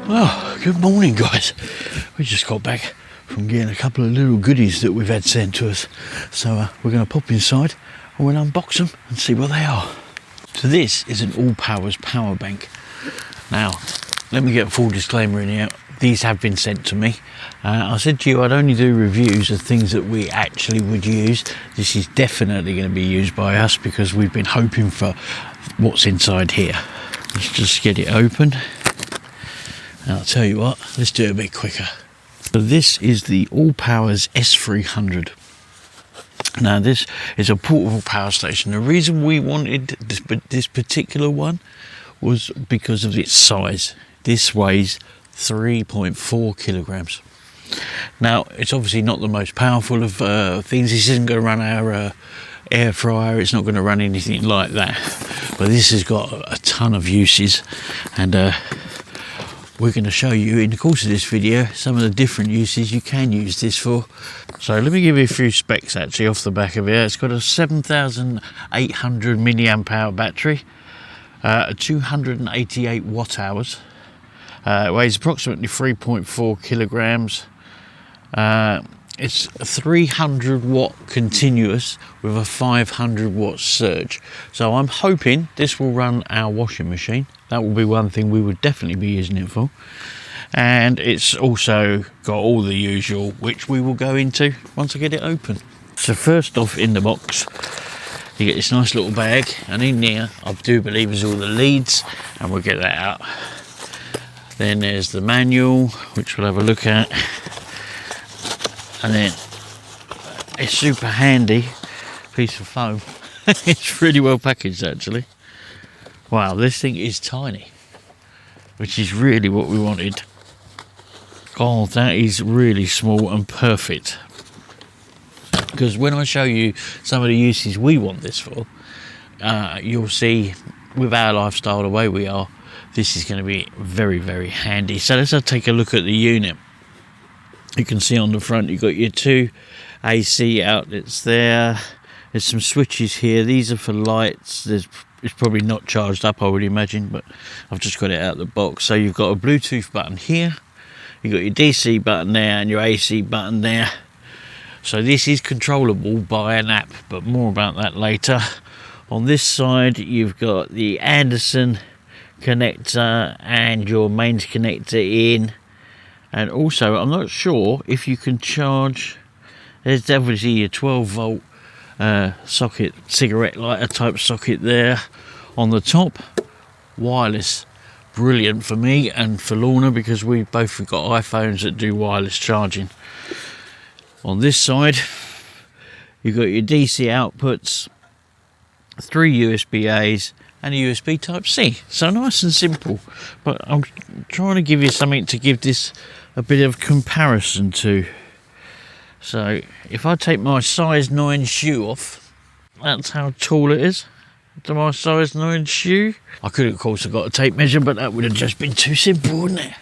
Well, good morning guys. We just got back from getting a couple of little goodies that we've had sent to us. So we're going to pop inside and we'll unbox them and see what they are. So this is an ALLPOWERS power bank. Now, let me get a full disclaimer in here. These have been sent to me. I said to you I'd only do reviews of things that we actually would use. This is definitely going to be used by us because we've been hoping for what's inside here. Let's just get it open. And I'll tell you what, let's do it a bit quicker. So this is the ALLPOWERS S300. Now this is a portable power station. The reason we wanted this particular one was because of its size. This weighs 3.4 kilograms. Now it's obviously not the most powerful of things. This isn't going to run our air fryer, it's not going to run anything like that. But this has got a ton of uses, and we're going to show you in the course of this video some of the different uses you can use this for. So let me give you a few specs actually off the back of it. It's got a 7,800 milliamp hour battery, 288 watt hours. It weighs approximately 3.4 kilograms. It's a 300 watt continuous with a 500 watt surge. So I'm hoping this will run our washing machine. That will be one thing we would definitely be using it for. And it's also got all the usual, which we will go into once I get it open. So first off, in the box, you get this nice little bag, and in there I do believe is all the leads, and we'll get that out. Then there's the manual, which we'll have a look at. And then a super handy piece of foam. It's really well packaged actually. Wow, this thing is tiny, which is really what we wanted. Oh, that is really small and perfect. Because when I show you some of the uses we want this for, you'll see with our lifestyle, the way we are, this is going to be very, very handy. So let's take a look at the unit. You can see on the front you've got your two AC outlets there. There's some switches here. These are for lights. It's probably not charged up, I would imagine, but I've just got it out of the box. So you've got a Bluetooth button here. You've got your DC button there and your AC button there. So this is controllable by an app, but more about that later. On this side you've got the Anderson connector and your mains connector in. And also, I'm not sure if you can charge. There's definitely your 12 volt socket, cigarette lighter type socket there on the top. Wireless, brilliant for me and for Lorna, because we both have got iPhones that do wireless charging. On this side, you've got your DC outputs, 3 USB A's and a USB type C. So nice and simple, but I'm trying to give you something to give this a bit of comparison to. So if I take my size 9 shoe off, that's how tall it is to my size 9 shoe. I could of course have got a tape measure, but that would have just been too simple, wouldn't it?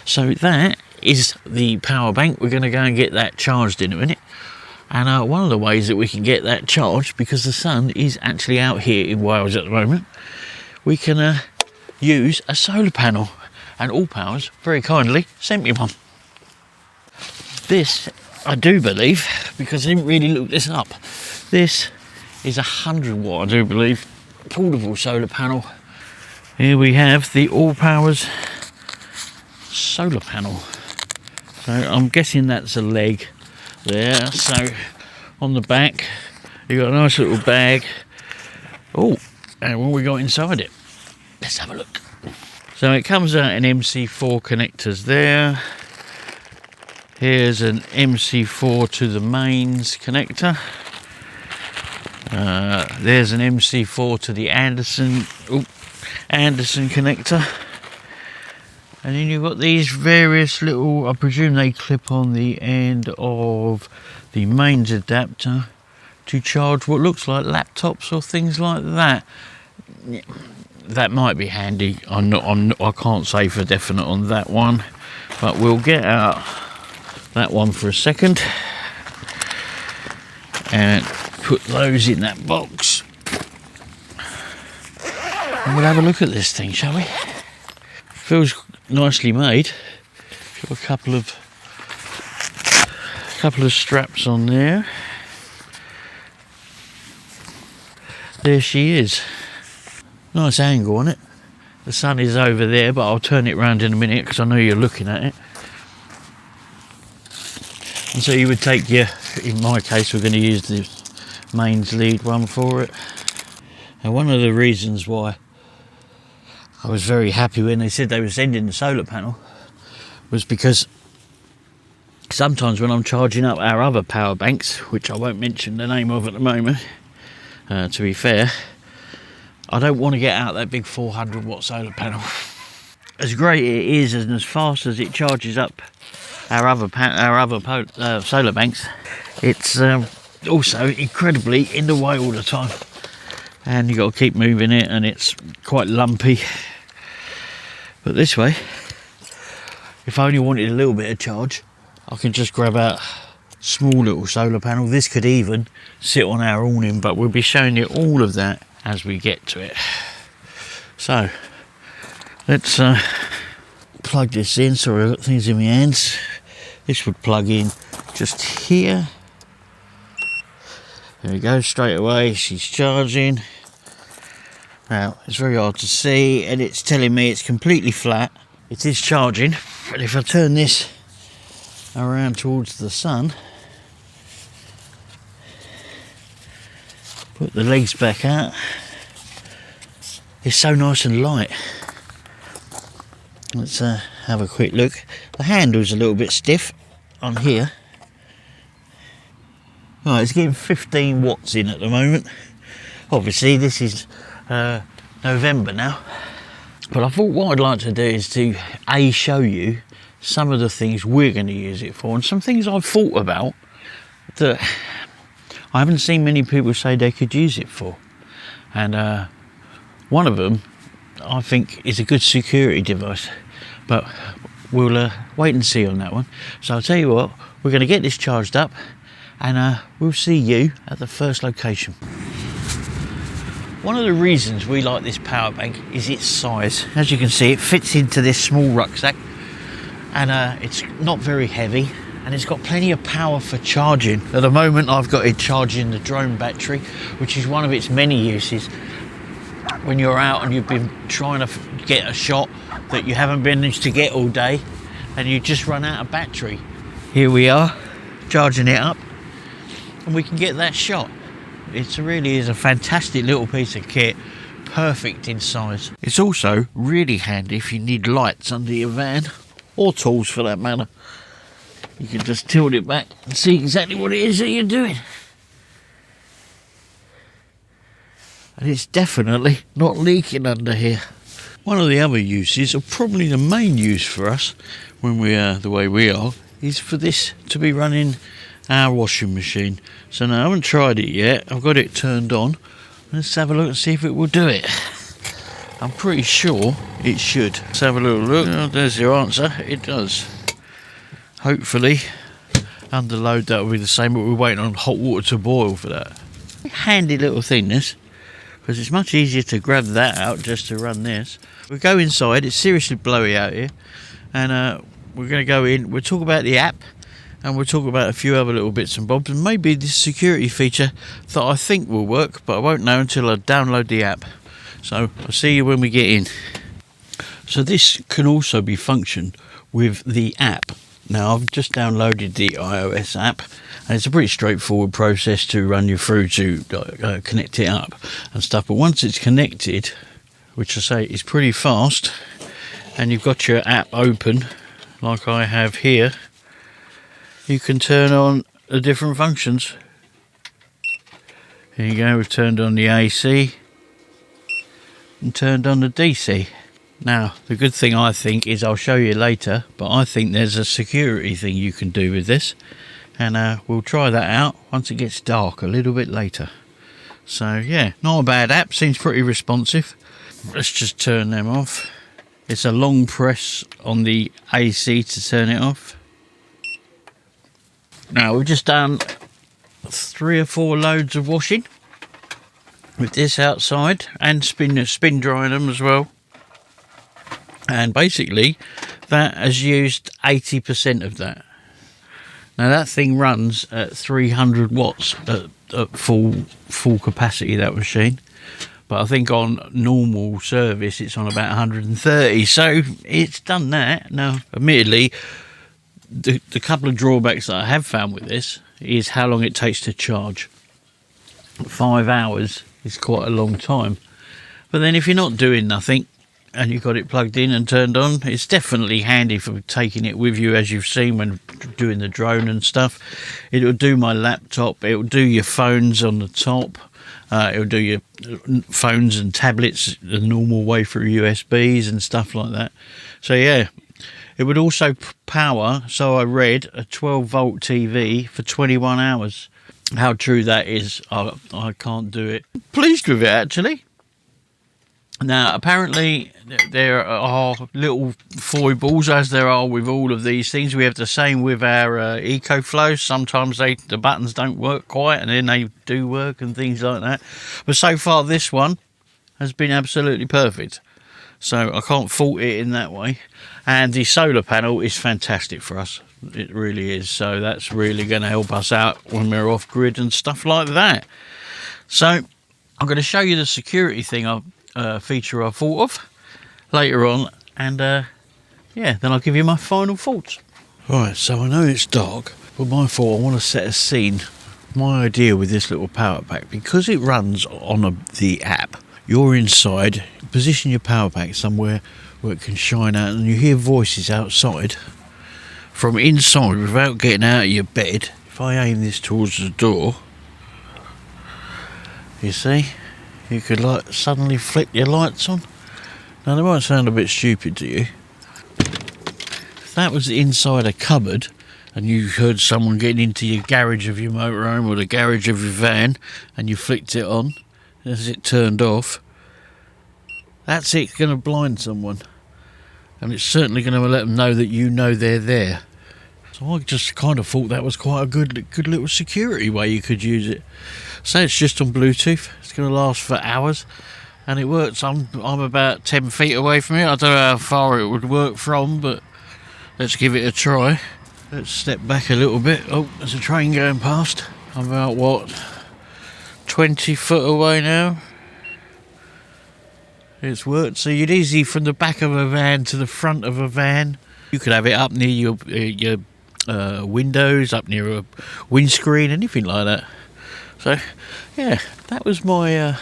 So that is the power bank. We're going to go and get that charged in a minute. And one of the ways that we can get that charged, because the sun is actually out here in Wales at the moment, we can use a solar panel. And ALLPOWERS very kindly sent me one. This, I do believe, because I didn't really look this up, this is 100 watt, I do believe, portable solar panel. Here we have the ALLPOWERS solar panel. So I'm guessing that's a leg there. So on the back you got a nice little bag. Oh, and what we got inside it, let's have a look. So it comes out in MC4 connectors there. Here's an MC4 to the mains connector. There's an MC4 to the Anderson connector. And then you've got these various little, I presume they clip on the end of the mains adapter to charge what looks like laptops or things like that. That might be handy. I can't say for definite on that one, but we'll get out that one for a second and put those in that box. And we'll have a look at this thing, shall we? Feels nicely made. Got a couple of straps on there. There she is. Nice angle on it. The sun is over there, but I'll turn it around in a minute because I know you're looking at it. And so you would take your, in my case we're going to use the mains lead one for it. And one of the reasons why I was very happy when they said they were sending the solar panel was because sometimes when I'm charging up our other power banks, which I won't mention the name of at the moment, to be fair, I don't want to get out that big 400 watt solar panel. As great it is and as fast as it charges up our other solar banks, it's also incredibly in the way all the time, and you got to keep moving it, and it's quite lumpy. But this way, if I only wanted a little bit of charge, I can just grab out a small little solar panel. This could even sit on our awning, but we'll be showing you all of that as we get to it. So let's plug this in. Sorry, I've got things in my hands. This would plug in just here. There we go, straight away she's charging. Now it's very hard to see, and it's telling me it's completely flat. It is charging, but if I turn this around towards the sun, put the legs back out, it's so nice and light. Let's have a quick look. The handle's a little bit stiff on here. Right, it's getting 15 watts in at the moment. Obviously this is November now, but I thought what I'd like to do is to show you some of the things we're going to use it for, and some things I've thought about that I haven't seen many people say they could use it for. And one of them I think is a good security device, but we'll wait and see on that one. So I'll tell you what, we're going to get this charged up, and we'll see you at the first location. One of the reasons we like this power bank is its size. As you can see, it fits into this small rucksack, and it's not very heavy, and it's got plenty of power for charging. At the moment I've got it charging the drone battery, which is one of its many uses. When you're out and you've been trying to get a shot that you haven't managed to get all day, and you just run out of battery, here we are charging it up, and we can get that shot. It really is a fantastic little piece of kit, perfect in size. It's also really handy if you need lights under your van, or tools for that matter. You can just tilt it back and see exactly what it is that you're doing. And it's definitely not leaking under here. One of the other uses, or probably the main use for us when we are the way we are, is for this to be running our washing machine. So now I haven't tried it yet, I've got it turned on. Let's have a look and see if it will do it. I'm pretty sure it should. Let's have a little look. Oh, there's your answer, it does. Hopefully under load that will be the same, but we're waiting on hot water to boil for that. Handy little thing this, because it's much easier to grab that out just to run this. We go inside, it's seriously blowy out here, and we're going to go in, we'll talk about the app, and we'll talk about a few other little bits and bobs, and maybe this security feature that I think will work, but I won't know until I download the app. So I'll see you when we get in. So this can also be functioned with the app. Now I've just downloaded the iOS app, and it's a pretty straightforward process to run you through to connect it up and stuff, but once it's connected, which I say is pretty fast, and you've got your app open like I have here, you can turn on the different functions. Here you go, we've turned on the AC and turned on the DC. Now, the good thing I think is, I'll show you later, but I think there's a security thing you can do with this, and we'll try that out once it gets dark a little bit later. So yeah, not a bad app, seems pretty responsive. Let's just turn them off. It's a long press on the AC to turn it off. Now we've just done 3 or 4 loads of washing with this outside, and spin drying them as well. And basically that has used 80% of that. Now that thing runs at 300 watts at full capacity, that machine. But I think on normal service it's on about 130, so it's done that. Now, admittedly, the couple of drawbacks that I have found with this is how long it takes to charge. 5 hours is quite a long time. But then if you're not doing nothing and you've got it plugged in and turned on, it's definitely handy for taking it with you, as you've seen when doing the drone and stuff. It'll do my laptop, it'll do your phones on the top, it'll do your phones and tablets the normal way through USBs and stuff like that. So yeah, it would also power, so I read, a 12-volt TV for 21 hours. How true that is, I can't do it. Pleased with it, actually. Now, apparently, there are little foibles, as there are with all of these things. We have the same with our EcoFlow. Sometimes the buttons don't work quite, and then they do work and things like that. But so far, this one has been absolutely perfect. So I can't fault it in that way. And the solar panel is fantastic for us. It really is. So that's really going to help us out when we're off grid and stuff like that. So I'm going to show you the security thing feature I thought of later on, and yeah, then I'll give you my final thoughts. Right, so I know it's dark, but my thought, I want to set a scene. My idea with this little power pack, because it runs on the app, you're inside, position your power pack somewhere where it can shine out, and you hear voices outside from inside without getting out of your bed. If I aim this towards the door, you see, you could like suddenly flick your lights on. Now, they might sound a bit stupid to you. If that was inside a cupboard and you heard someone getting into your garage of your motorhome or the garage of your van and you flicked it on as it turned off, that's it going to blind someone. And it's certainly going to let them know that you know they're there. So I just kind of thought that was quite a good little security way you could use it. So it's just on Bluetooth. It's going to last for hours, and it works. I'm about 10 feet away from it. I don't know how far it would work from, but let's give it a try. Let's step back a little bit. Oh, there's a train going past. I'm about, what, 20 foot away now. It's worked. So you'd easily, from the back of a van to the front of a van, you could have it up near your windows, up near a windscreen, anything like that. So yeah, that was my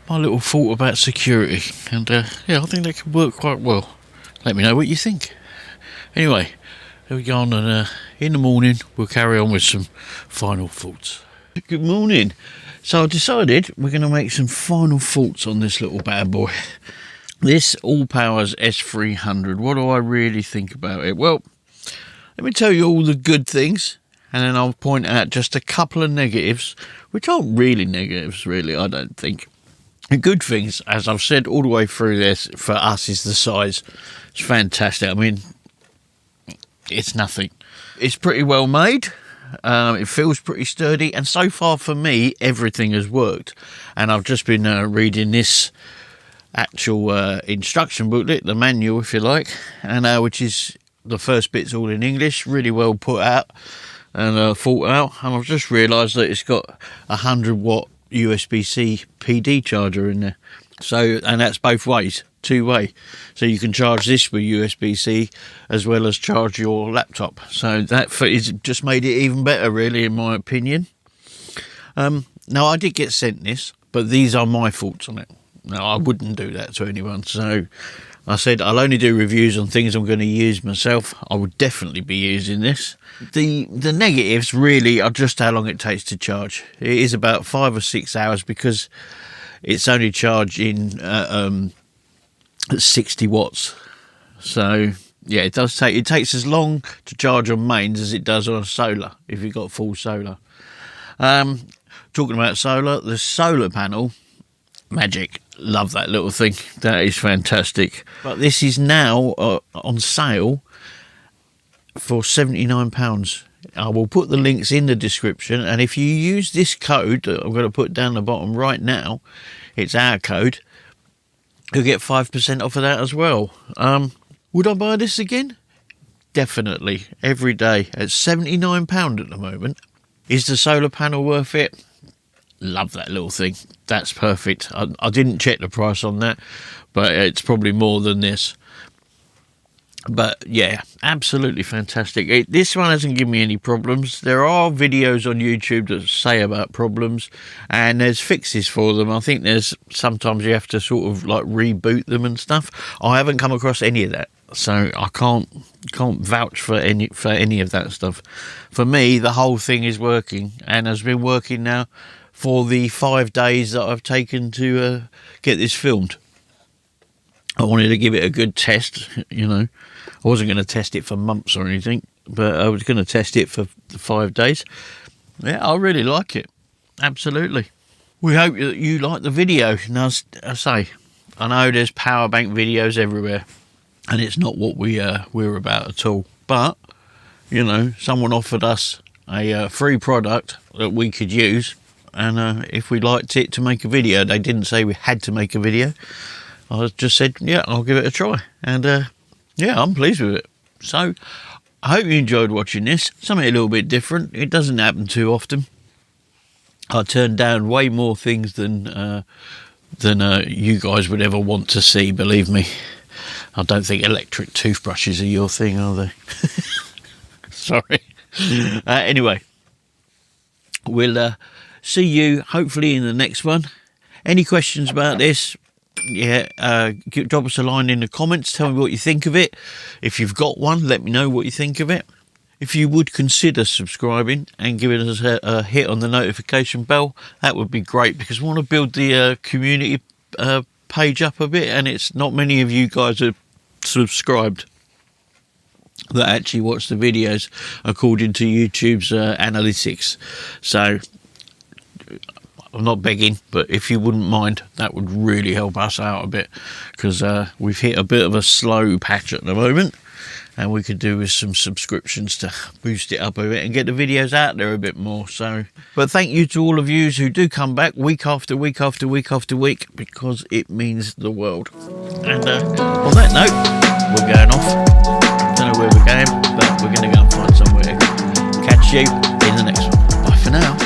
my little thought about security, and yeah, I think that could work quite well. Let me know what you think. Anyway, there we go on, and in the morning we'll carry on with some final thoughts. Good morning. So I decided we're going to make some final thoughts on this little bad boy. This ALLPOWERS S300. What do I really think about it? Well, let me tell you all the good things, and then I'll point out just a couple of negatives, which aren't really negatives, really, I don't think. The good things, as I've said all the way through this, for us, is the size. It's fantastic. I mean, it's nothing. It's pretty well made. It feels pretty sturdy, and so far for me, everything has worked. And I've just been reading this actual instruction booklet, the manual, if you like, and which is, the first bit's all in English, really well put out and thought out. And I've just realised that it's got a 100-watt USB-C PD charger in there. So, and that's both ways, two-way. So you can charge this with USB-C as well as charge your laptop. So that is just made it even better, really, in my opinion. Now, I did get sent this, but these are my thoughts on it. Now, I wouldn't do that to anyone. So I said I'll only do reviews on things I'm going to use myself. I would definitely be using this. The negatives really are just how long it takes to charge. It is about 5 or 6 hours because it's only charging 60 watts. So yeah, it takes as long to charge on mains as it does on solar if you've got full solar. Talking about solar, the solar panel, magic. Love that little thing. That is fantastic. But this is now on sale for £79. I will put the links in the description, and if you use this code that I'm going to put down the bottom right now, it's our code, you'll get 5% off of that as well. Would I buy this again? Definitely, every day. At £79 at the moment. Is the solar panel worth it? Love that little thing. That's perfect. I didn't check the price on that, but it's probably more than this. But yeah, absolutely fantastic. This one hasn't given me any problems. There are videos on YouTube that say about problems, and there's fixes for them. I think there's sometimes you have to sort of like reboot them and stuff. I haven't come across any of that, so I can't vouch for any of that stuff. For me, the whole thing is working, and has been working now for the 5 days that I've taken to get this filmed. I wanted to give it a good test, you know. I wasn't going to test it for months or anything, but I was going to test it for 5 days. Yeah, I really like it. Absolutely. We hope that you like the video. Now, I know there's power bank videos everywhere, and it's not what we're about at all. But, you know, someone offered us a free product that we could use, and if we liked it, to make a video. They didn't say we had to make a video. I just said, yeah, I'll give it a try. And yeah, I'm pleased with it. So I hope you enjoyed watching this. Something a little bit different. It doesn't happen too often. I turn down way more things than you guys would ever want to see, believe me. I don't think electric toothbrushes are your thing, are they? Sorry. Anyway, we'll see you hopefully in the next one. Any questions about this? Yeah, drop us a line in the comments. Tell me what you think of it. If you've got one, let me know what you think of it. If you would consider subscribing and giving us a hit on the notification bell, that would be great, because we want to build the community page up a bit, and it's not many of you guys are subscribed that actually watch the videos according to YouTube's analytics. So I'm not begging, but if you wouldn't mind, that would really help us out a bit, because we've hit a bit of a slow patch at the moment, and we could do with some subscriptions to boost it up a bit and get the videos out there a bit more. So, but thank you to all of you who do come back week after week after week after week, because it means the world. And on that note, we're going off. Don't know where we're going, but we're going to go and find somewhere. Catch you in the next one. Bye for now.